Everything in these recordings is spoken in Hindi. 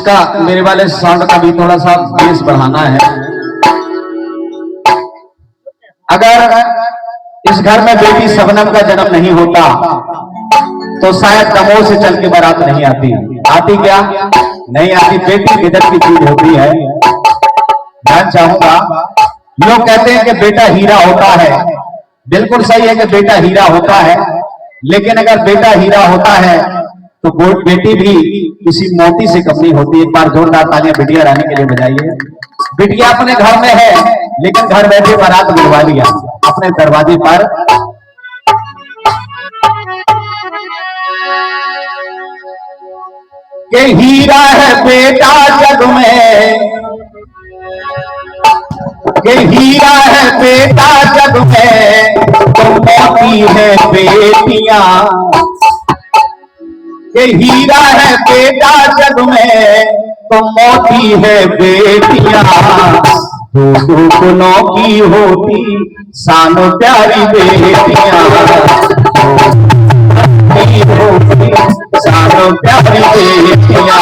इसका मेरे वाले साउंड का भी थोड़ा सा बेस बढ़ाना है। अगर इस घर में बेटी शबनम का जन्म नहीं होता तो शायद दमोह से चल के बारात नहीं आती। आती क्या? नहीं आती। बेटी किधर की चीज होती है, मैं चाहूंगा। लोग कहते हैं कि बेटा हीरा होता है, बिल्कुल सही है कि बेटा हीरा होता है, लेकिन अगर बेटा हीरा होता है तो बेटी भी किसी मोती से कम नहीं होती। एक बार जोरदार तालियां बिटिया रानी के लिए बजाइए। बिटिया अपने घर में है, लेकिन घर बैठे बारात बुलवा लिया अपने दरवाजे पर। के हीरा है बेटा जग में, के हीरा है बेटा जग में, तो मोती है बेटियां। के हीरा है बेटा जग में, तो मोती है बेटियां। दो दो गुनों की होती सानो प्यारी बेटियां, होती सानो प्यारी बेटियां।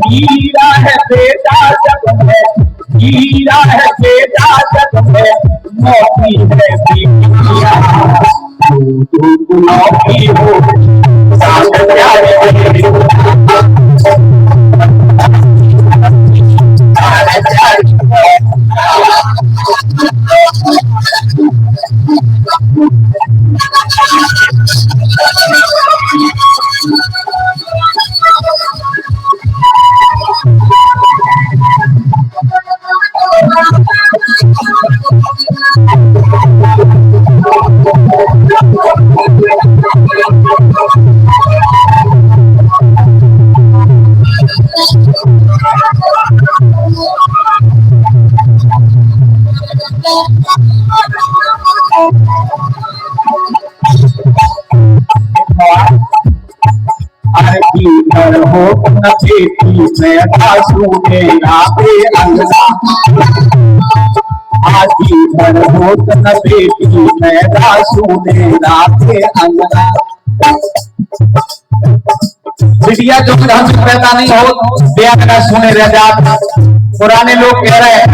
हीरा है बेटा जग में, हीरा है बेटा जग में, मोती है बेटियां। दो गुनों की हो सानो प्यारी बेटियां। हो न बेटी पैदा सुने राधे अंगना, आदि भर हो न बेटी पैदा सुने राधे अंगना। बिटिया जो घर में पैदा नहीं हो बेअंगना सुने रह जात। पुराने लोग कह रहे हैं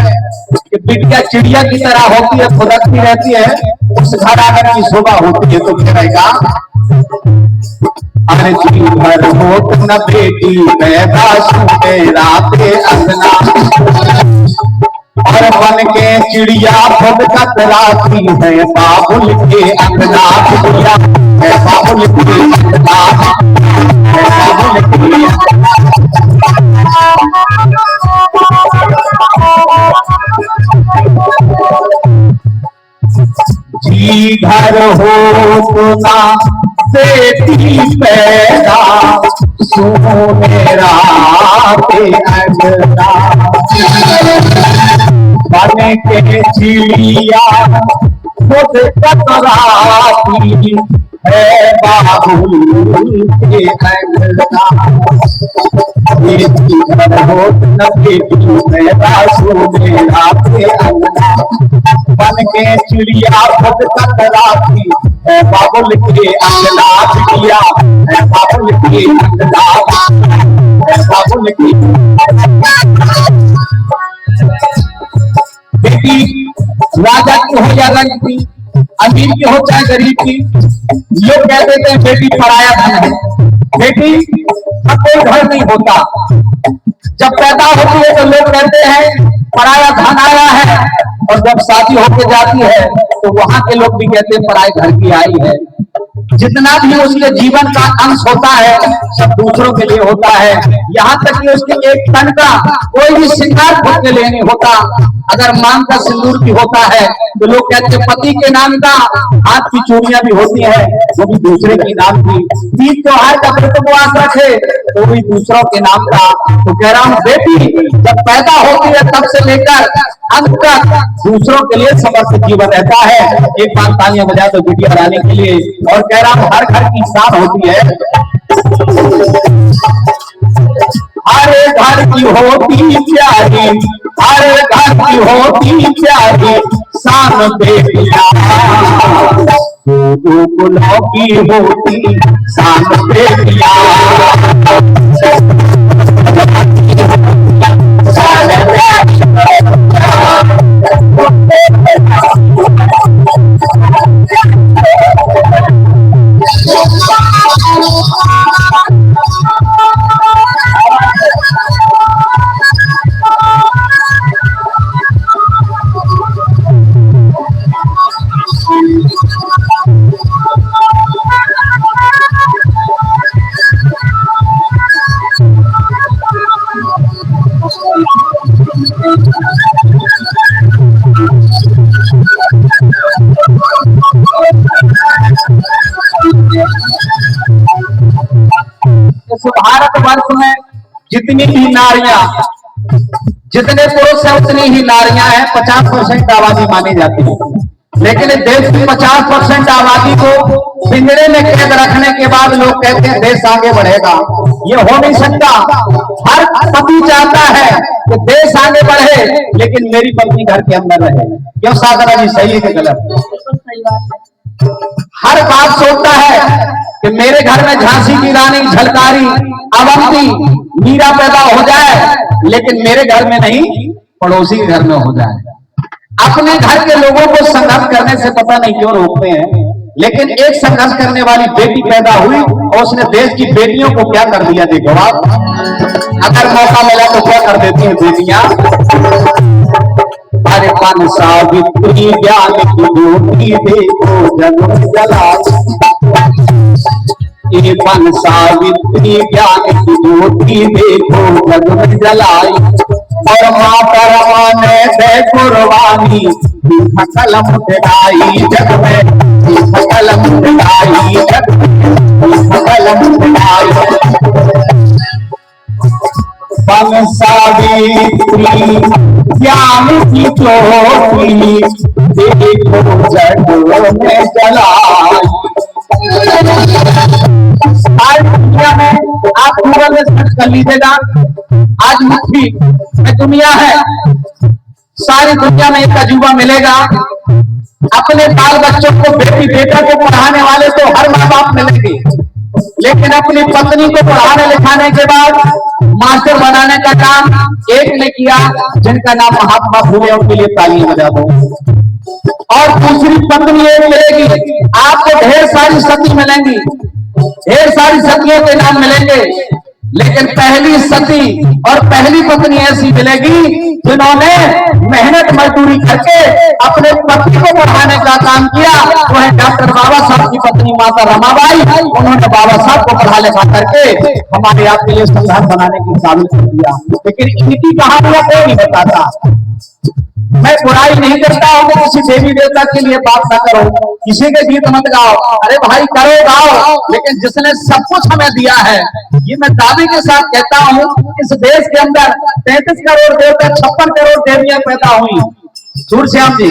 कि बिटिया चिड़िया की तरह होती है, फुदकती रहती है, उस घर आंगन की शोभा होती है। तो कहेगा अरे जी भर हो न बेटी पैदा सुने राधे अंगना, और बन के चिड़िया फुदकत राती है बाबुल के अंगना। चिड़िया है बाबुल के अंगना, है बाबुल के जी घर हो तो ना बेटी पैदा सुने राधे अंगना, बन के चिड़िया खुद कतराती है बाबुल के अंगना। बेटी घर हो न बेटी पैदा सुने राधे अंगना, बन के चिड़िया खुद कतराती है बाबुल के अंगना। बिटिया है बाबुल के अंगना, है बाबुल की बेटी। राजा की हो या रंग की, अमीर की हो चाहे गरीब की, लोग कह देते हैं बेटी पराया धन है। बेटी का कोई घर नहीं होता। जब पैदा होती है तो लोग कहते हैं पराया धन आया है, और जब शादी होके जाती है तो वहां के लोग भी कहते हैं पराए घर की आई है। जितना भी उसके जीवन का अंश होता है सब दूसरों के लिए होता है। यहाँ तक कि उसके एक तन का कोई भी श्रृंगार खुद के लिए नहीं होता। अगर मांग का सिंदूर भी होता है तो लोग कहते हैं पति के नाम का, हाथ की चूड़ियां भी होती है वो भी दूसरे के नाम की, तीज त्योहार का व्रत उपवास रखे तो भी दूसरों के नाम का। तो कह रहा हूं बेटी जब पैदा होती है तब से लेकर अंत तक दूसरों के लिए समर्पित जीवन रहता है। एक बार तालियां बजा दो बिटिया रानी के लिए। और कह रहा हूं हर घर की शान होती है, हर घर की होती प्यारी, हर घर की होती प्यारी शान बेटिया, दो गुलों की होती शान बेटिया। भारतवर्ष में जितनी भी नारियां, जितने पुरुष हैं उतनी ही नारियां हैं। 50% आबादी मानी जाती है, लेकिन देश की 50% आबादी को पिंजरे में कैद रखने के बाद लोग कहते हैं देश आगे बढ़ेगा। ये हो नहीं सकता। हर पति चाहता है कि देश आगे बढ़े, लेकिन मेरी पत्नी घर के अंदर रहे। क्यों साधना जी, सही है कि गलत? हर बात सोचता है कि मेरे घर में झांसी की रानी, झलकारी, अवंती, मीरा पैदा हो जाए, लेकिन मेरे घर में नहीं, पड़ोसी के घर में हो जाए। अपने घर के लोगों को संघर्ष करने से पता नहीं क्यों रोकते हैं, लेकिन एक संघर्ष करने वाली बेटी पैदा हुई और उसने देश की बेटियों को क्या कर दिया देखो आप। अगर मौका मिला तो क्या कर देती है बेटियां। अरे पन सावित्री ज्ञान की ज्योति देखो जन्म जलाई, ये पन सावित्री ज्ञान की ज्योति देखो जन्म जलाई। और माता रमा ने दे कुर्बानी, कलम उठाई जग में, कलम उठाई जग में, कलम उठाई। पन सावित्री ज्ञान की ज्योति देखो जग में जलाई। आज दुनिया में आप गूगल में सर्च कर लीजिएगा, आज मुट्ठी में दुनिया है, सारी दुनिया में एक अजूबा मिलेगा। अपने बाल बच्चों को, बेटी बेटा को पढ़ाने वाले तो हर माँ बाप मिलेंगे, लेकिन अपनी पत्नी को पढ़ाने लिखाने के बाद मास्टर बनाने का काम एक ने किया, जिनका नाम महात्मा फूले, उनके लिए तालियां बजा दो। और दूसरी पत्नी एक मिलेगी, आपको ढेर सारी सती मिलेंगी, ढेर सारी सतियों के नाम मिलेंगे, लेकिन पहली सती और पहली पत्नी ऐसी मिलेगी जिन्होंने मेहनत मजदूरी करके अपने पति को पढ़ाने का काम किया। वो है डॉक्टर बाबा साहब की पत्नी माता रमाबाई। उन्होंने बाबा साहब को पढ़ा लिखा करके हमारे आपके लिए संविधान बनाने की काबिल कर दिया, लेकिन इनकी कहानियां कोई नहीं बताता। मैं बुराई नहीं करता हूं कि किसी देवी देवता के लिए बात ना करो, किसी के गीत मत गाओ, अरे भाई करो गाओ, लेकिन जिसने सब कुछ हमें दिया है, ये मैं दावे के साथ कहता हूं, इस देश के अंदर 33 करोड़ देवता, 56 करोड़ देवियां पैदा हुई। सूरश्याम जी,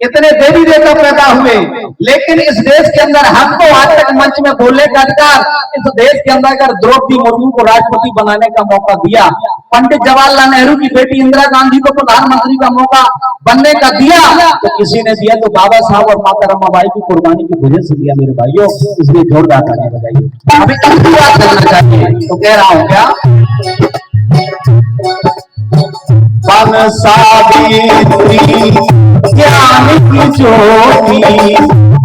इतने देवी देवता पैदा हुए, लेकिन इस देश के अंदर हमको आज तक मंच में बोलने का अधिकार, इस देश के अंदर अगर द्रौपदी मुर्मू को राष्ट्रपति बनाने का मौका दिया, पंडित जवाहरलाल नेहरू की बेटी इंदिरा गांधी को प्रधानमंत्री का मौका बनने का दिया, तो किसी ने दिया तो बाबा साहब और माता रमाबाई की कुर्बानी की वजह से दिया मेरे भाइयों। इसलिए जोरदार तालियां बजाइए। अभी इनकी बात करना चाहिए तो कह रहा हूं क्या, पन सावित्री ज्ञान की ज्योति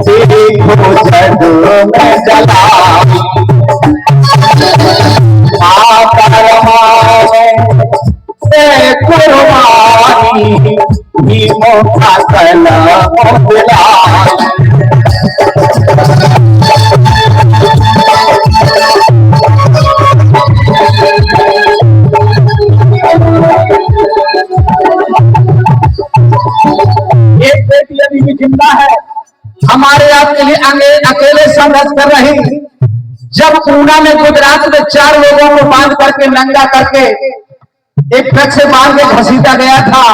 देखो जग में जलाई। माता रमाबाई से कुर्बानी भीमों का कलम दिलाई। हमारे आपके लिए अकेले संघर्ष कर रही। जब ऊना में गुजरात में 4 लोगों को बांध करके नंगा करके एक ट्रक से बांध के घसीटा गया था,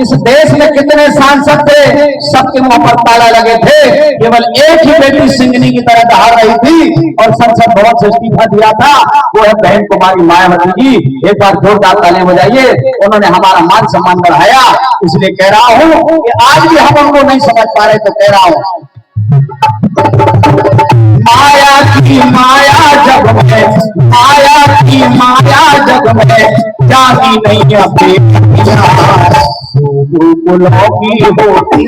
इस देश में कितने सांसद थे, सबके मुंह पर ताला लगे थे। केवल एक ही बेटी सिंगनी की तरह दहाड़ रही थी और संसद भवन से इस्तीफा दिया था, वो है बहन कुमारी मायावती जी। एक बार जोरदार ताली बजाइए, उन्होंने हमारा मान सम्मान बढ़ाया। इसलिए कह रहा हूं कि आज भी हम उनको नहीं समझ पा रहे, तो कह रहा हूं माया की माया जग में, माया की माया जग में जानी नहीं अपने गुलों की होती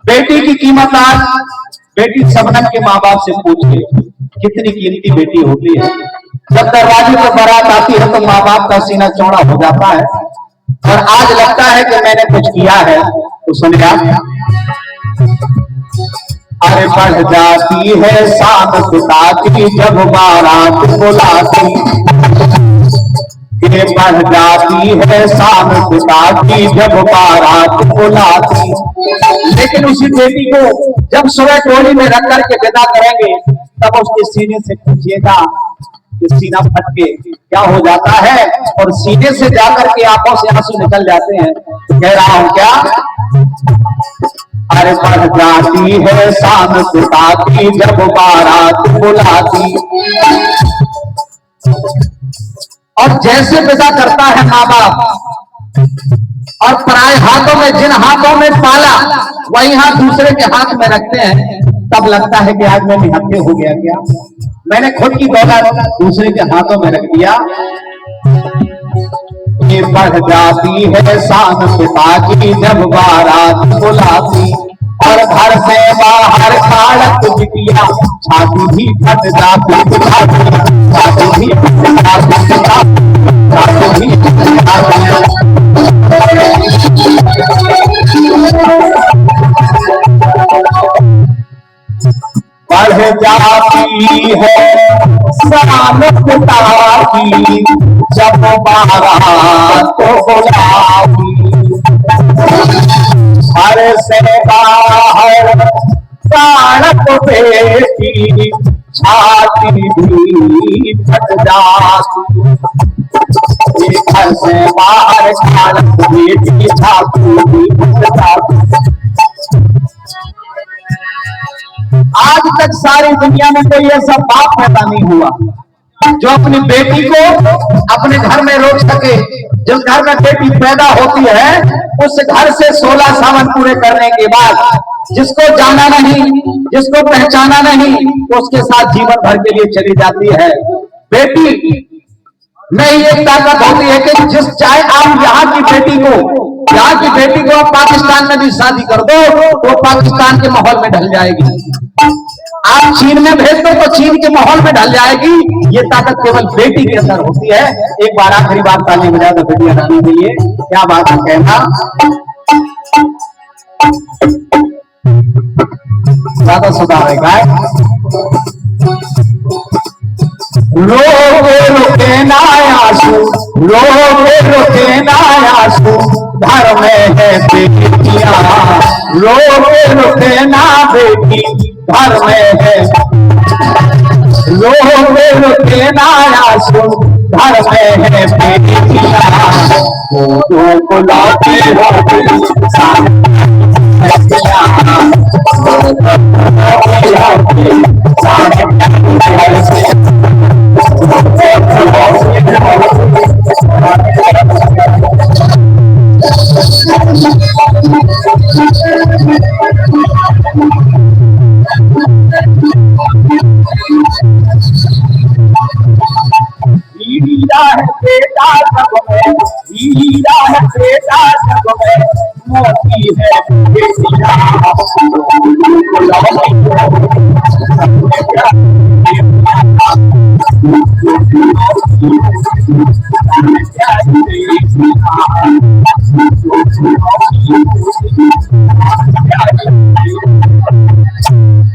बेटी की कीमत आज बेटी शबनम के माँ बाप से पूछिए, कितनी कीमती बेटी होती है। जब दरवाजे पर बारात आती है तो माँ बाप का सीना चौड़ा हो जाता है और आज लगता है कि मैंने कुछ किया है। तो सुनिए, अरे बढ़ जाती है शान पिता की जब बारात बुलाती, ये बढ़ जाती है शान पिता की जब बारात बुलाती। लेकिन उसी बेटी को जब सुबह टोली में रख करके विदा करेंगे, तब उसके सीने से पूछिएगा कि सीना फट के क्या हो जाता है, और सीने से जाकर के आंखों से आंसू निकल जाते हैं। तो कह रहा हूं क्या, अरे बढ़ जाती है शान पिता की जब बारात बुलाती। और जैसे विदा करता है माँ बाप, और पराए हाथों में, जिन हाथों में पाला वही हाथ दूसरे के हाथ में रखते हैं, तब लगता है कि आज मैं निहत्थे हो गया क्या, मैंने खुद की दौलत दूसरे के हाथों में रख दिया। ये बढ़ जाती है शान पिता की जब बारात बुलाती, और घर से बाहर खाड़क बिटिया छाती भी फट जाती, छाती भी फट जाती, छाती भी फट जाती। बढ़ जाती है शान पिता की जब बारात बुलाती, घर से बाहर खाड़क बेटी छाती भी फट जाती, घर से बाहर खाड़क बेटी छाती भी फट जाती। आज तक सारी दुनिया में कोई ऐसा बाप पैदा नहीं हुआ जो अपनी बेटी को अपने घर में रोक सके। जिस घर में बेटी पैदा होती है, उस घर से 16 सावन पूरे करने के बाद जिसको जाना नहीं, जिसको पहचाना नहीं, उसके साथ जीवन भर के लिए चली जाती है। बेटी में एक ताकत होती है कि जिस चाहे आप यहाँ की बेटी को आप पाकिस्तान में भी शादी कर दो तो पाकिस्तान के माहौल में ढल जाएगी। आप चीन में भेज दो तो चीन के माहौल में ढल जाएगी। ये ताकत केवल बेटी के अंदर होती है। एक बार आखिरी बात ताली बजा दो बेटियां रहने के लिए। क्या बात है कहना, ज्यादा सुधार है। रोके रुके ना आंसू, रोके रुके ना आंसू, घर में है बेटियां, रोके रुके ना बेटी, घर में है, रोके रुके ना आंसू, घर में है बेटियां, वो बुलाती होती साथ हीरा है बेटा सब में, हीरा है बेटा सब में, मोती है बेटिया।